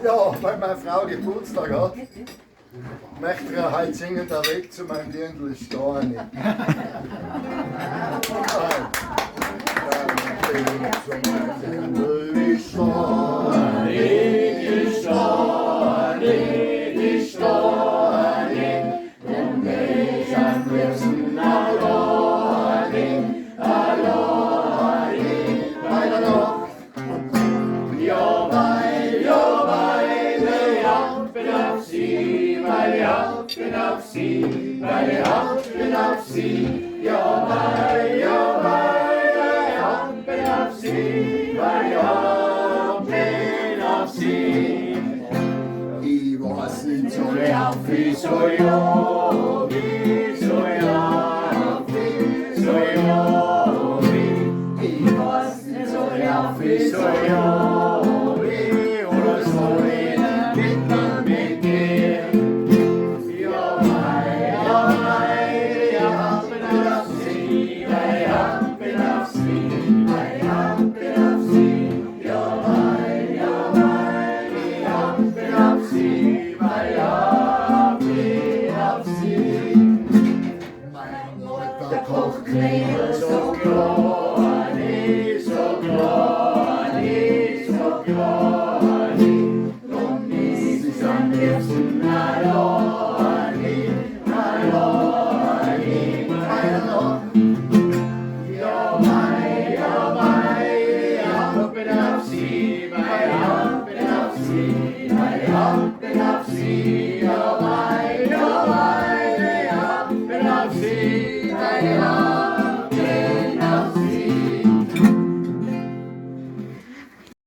Ja, weil meine Frau Geburtstag hat, möchte ich heute singen, der Weg zu meinem Diandl ist da nicht. Weil ich bin auf sie, ja, weil ich bin auf sie, weil ich bin auf sie. Ich weiß nicht, soll ich auf, wie soll ich auf, wie soll ich auf, wie soll ich auf, ich weiß nicht, soll ich auf, wie soll ich auf,